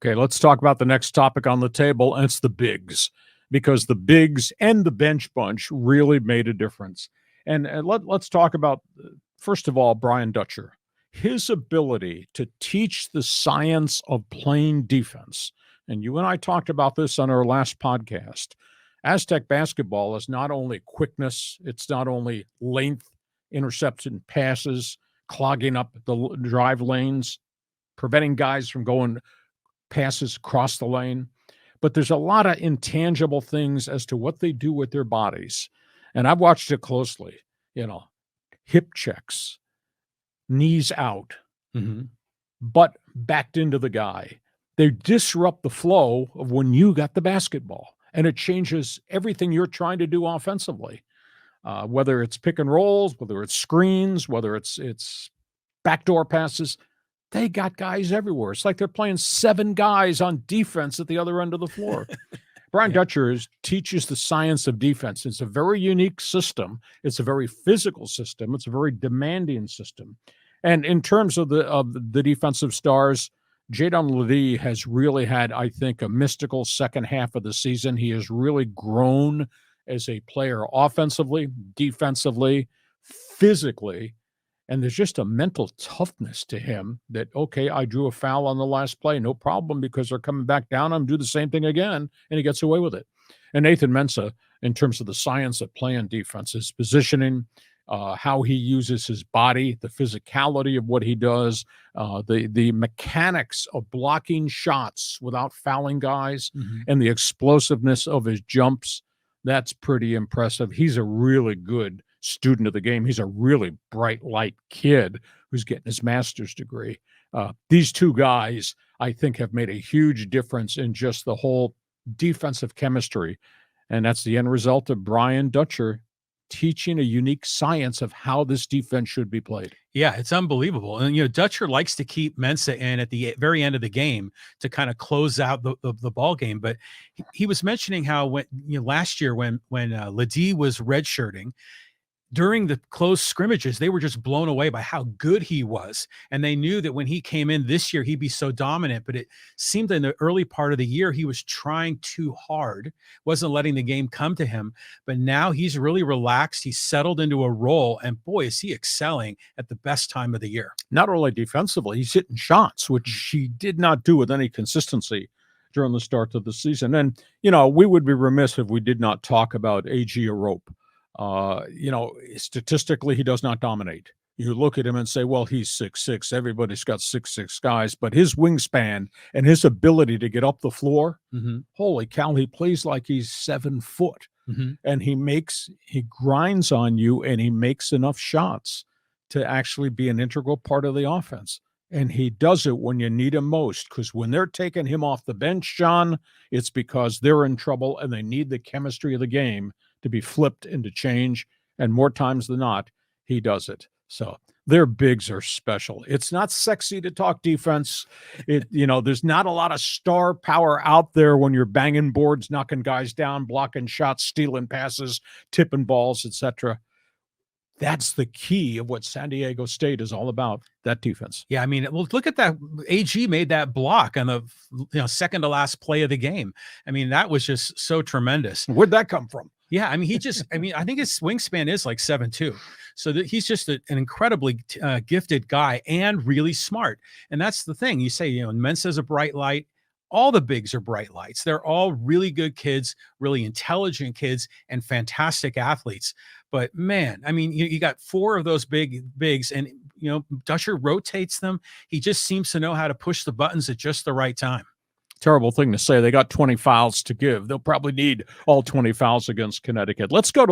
Okay, let's talk about the next topic on the table, and it's the bigs, because the bigs and the bench bunch really made a difference. And let's talk about, first of all, Brian Dutcher. His ability to teach the science of playing defense. And you and I talked about this on our last podcast. Aztec basketball is not only quickness, it's not only length, interception passes, clogging up the drive lanes, preventing guys from going passes across the lane, but there's a lot of intangible things as to what they do with their bodies. And I've watched it closely, hip checks, knees out, butt backed into the guy. They disrupt the flow of when you got the basketball, and it changes everything you're trying to do offensively, whether it's pick and rolls, whether it's screens, whether it's backdoor passes. They got guys everywhere. It's like they're playing 7 guys on defense at the other end of the floor. Brian Dutcher teaches the science of defense. It's a very unique system. It's a very physical system. It's a very demanding system. And in terms of the defensive stars, Jaedon LeDee has really had, I think, a mystical second half of the season. He has really grown as a player offensively, defensively, physically. And there's just a mental toughness to him that, okay, I drew a foul on the last play, no problem, because they're coming back down. I'm do the same thing again, and he gets away with it. And Nathan Mensah, in terms of the science of playing defense, his positioning, how he uses his body, the physicality of what he does, the mechanics of blocking shots without fouling guys, and the explosiveness of his jumps, that's pretty impressive. He's a really good student of the game. He's a really bright light kid who's getting his master's degree. These two guys, I think, have made a huge difference in just the whole defensive chemistry. And that's the end result of Brian Dutcher teaching a unique science of how this defense should be played. Yeah, it's unbelievable. And, Dutcher likes to keep Mensah in at the very end of the game to kind of close out the ball game. But he was mentioning how when last year when LeDee was redshirting, during the close scrimmages, they were just blown away by how good he was. And they knew that when he came in this year, he'd be so dominant. But it seemed in the early part of the year, he was trying too hard, wasn't letting the game come to him. But now he's really relaxed. He's settled into a role. And boy, is he excelling at the best time of the year. Not only defensively, he's hitting shots, which he did not do with any consistency during the start of the season. And, we would be remiss if we did not talk about Aguek Arop. Statistically, he does not dominate. You look at him and say, well, he's 6'6". Everybody's got 6'6" guys, but his wingspan and his ability to get up the floor, holy cow, he plays like he's 7 foot. And he grinds on you, and he makes enough shots to actually be an integral part of the offense. And he does it when you need him most, because when they're taking him off the bench, John, it's because they're in trouble and they need the chemistry of the game to be flipped into change. And more times than not, he does it. So their bigs are special. It's not sexy to talk defense. There's not a lot of star power out there when you're banging boards, knocking guys down, blocking shots, stealing passes, tipping balls, etc. That's the key of what San Diego State is all about, that defense. Yeah, well, look at that. AG made that block on the second to last play of the game. That was just so tremendous. Where'd that come from? Yeah, I think his wingspan is like 7'2". So he's just an incredibly gifted guy and really smart. And that's the thing. You say, Mensah's a bright light. All the bigs are bright lights. They're all really good kids, really intelligent kids, and fantastic athletes. But man, you got 4 of those bigs, and Dutcher rotates them. He just seems to know how to push the buttons at just the right time. Terrible thing to say. They got 20 fouls to give. They'll probably need all 20 fouls against Connecticut. Let's go to